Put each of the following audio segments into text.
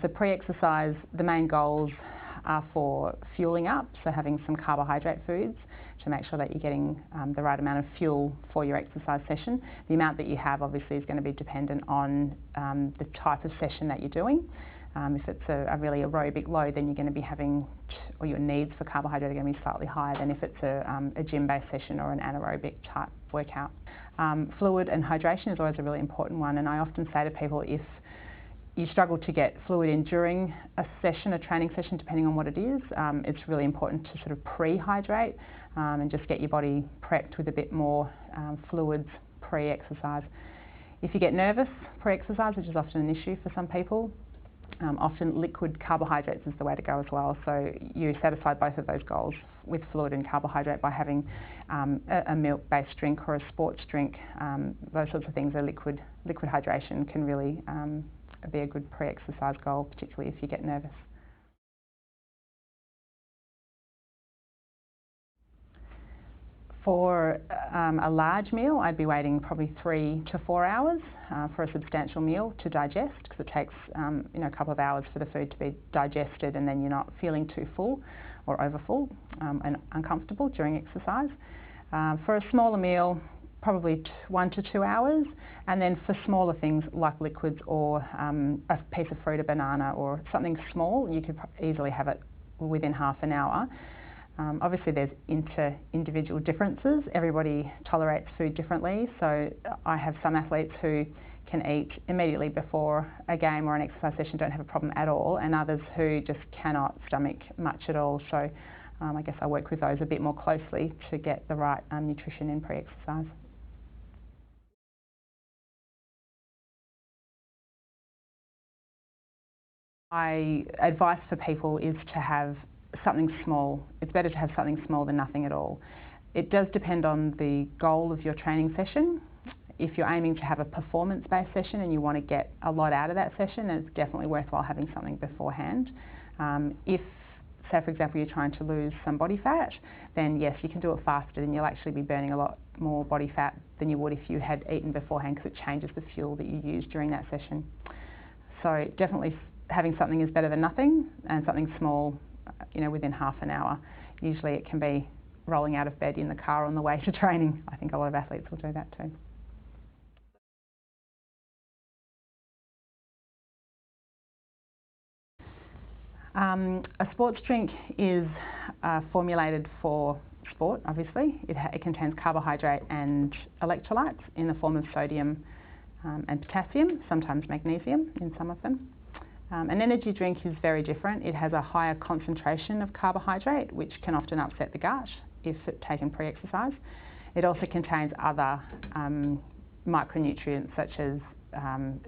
So pre-exercise, the main goals are for fueling up, so having some carbohydrate foods to make sure that you're getting the right amount of fuel for your exercise session. The amount that you have obviously is going to be dependent on the type of session that you're doing. If it's a really aerobic load, then you're going to be having, or your needs for carbohydrate are going to be slightly higher than if it's a gym-based session or an anaerobic type workout. Fluid and hydration is always a really important one, and I often say to people, if you struggle to get fluid in during a session, a training session, depending on what it is, it's really important to sort of pre-hydrate and just get your body prepped with a bit more fluids pre-exercise. If you get nervous pre-exercise, which is often an issue for some people, often liquid carbohydrates is the way to go as well. So you satisfy both of those goals with fluid and carbohydrate by having a milk-based drink or a sports drink. Those sorts of things, liquid hydration can really be a good pre-exercise goal, particularly if you get nervous. For a large meal, I'd be waiting probably 3 to 4 hours for a substantial meal to digest, because it takes a couple of hours for the food to be digested, and then you're not feeling too full or overfull and uncomfortable during exercise. For a smaller meal, probably 1 to 2 hours, and then for smaller things like liquids or a piece of fruit, a banana or something small, you could easily have it within half an hour. Obviously there's individual differences. Everybody tolerates food differently, so I have some athletes who can eat immediately before a game or an exercise session, don't have a problem at all, and others who just cannot stomach much at all. So I guess I work with those a bit more closely to get the right nutrition in pre-exercise. My advice for people is to have something small. It's better to have something small than nothing at all. It does depend on the goal of your training session. If you're aiming to have a performance-based session and you want to get a lot out of that session, then it's definitely worthwhile having something beforehand. If, say for example, you're trying to lose some body fat, then yes, you can do it faster and you'll actually be burning a lot more body fat than you would if you had eaten beforehand, because it changes the fuel that you use during that session. So definitely having something is better than nothing, and something small, within half an hour. Usually it can be rolling out of bed in the car on the way to training. I think a lot of athletes will do that too. A sports drink is formulated for sport, obviously. It contains carbohydrate and electrolytes in the form of sodium and potassium, sometimes magnesium in some of them. An energy drink is very different. It has a higher concentration of carbohydrate, which can often upset the gut if taken pre-exercise. It also contains other micronutrients such as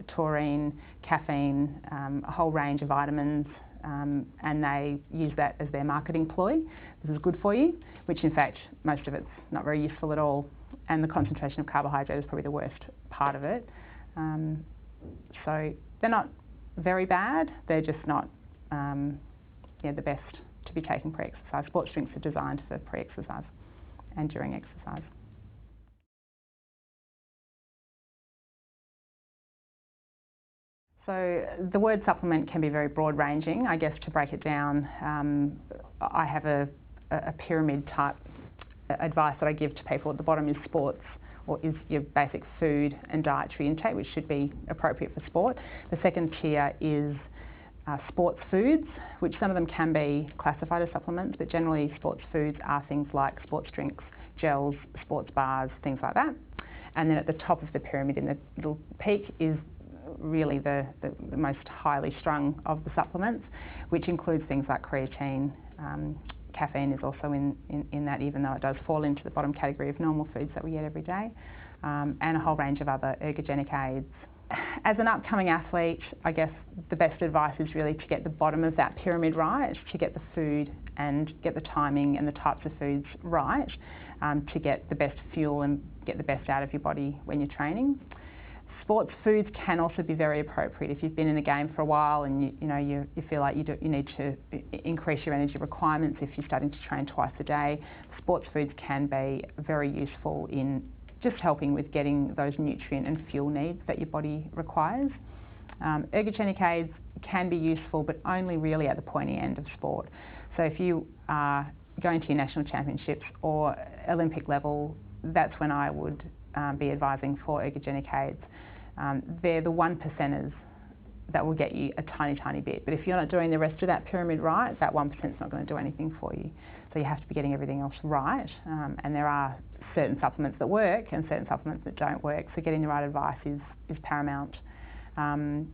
taurine, caffeine, a whole range of vitamins, and they use that as their marketing ploy. This is good for you, which in fact most of it's not very useful at all, and the concentration of carbohydrate is probably the worst part of it. So they're not very bad, they're just not the best to be taken pre-exercise. Sports drinks are designed for pre-exercise and during exercise. So the word supplement can be very broad ranging. I guess to break it down, I have a pyramid type advice that I give to people. At the bottom is sports, or is your basic food and dietary intake, which should be appropriate for sport. The second tier is sports foods, which some of them can be classified as supplements, but generally sports foods are things like sports drinks, gels, sports bars, things like that. And then at the top of the pyramid in the little peak is really the most highly strung of the supplements, which includes things like creatine. Caffeine is also in that, even though it does fall into the bottom category of normal foods that we eat every day, and a whole range of other ergogenic aids. As an upcoming athlete, I guess the best advice is really to get the bottom of that pyramid right, to get the food and get the timing and the types of foods right, to get the best fuel and get the best out of your body when you're training. Sports foods can also be very appropriate if you've been in the game for a while and you feel like you need to increase your energy requirements. If you're starting to train twice a day, sports foods can be very useful in just helping with getting those nutrient and fuel needs that your body requires. Ergogenic aids can be useful, but only really at the pointy end of sport. So if you are going to your national championships or Olympic level, that's when I would be advising for ergogenic aids. They're the 1%ers that will get you a tiny, tiny bit. But if you're not doing the rest of that pyramid right, that 1% is not going to do anything for you. So you have to be getting everything else right. And there are certain supplements that work and certain supplements that don't work. So getting the right advice is paramount. To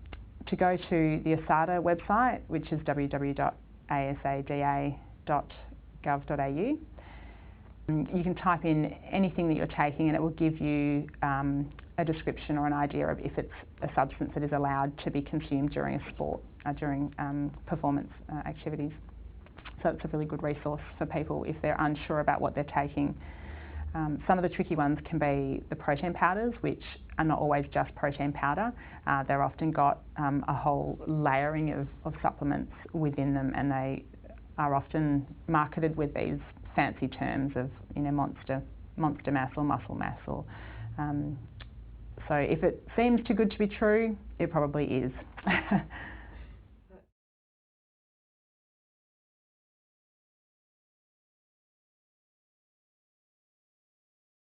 go to the ASADA website, which is www.asada.gov.au. You can type in anything that you're taking and it will give you a description or an idea of if it's a substance that is allowed to be consumed during a sport, during performance activities. So it's a really good resource for people if they're unsure about what they're taking. Some of the tricky ones can be the protein powders, which are not always just protein powder. They're often got a whole layering of supplements within them, and they are often marketed with these fancy terms of monster mass or muscle mass. Or so if it seems too good to be true, it probably is.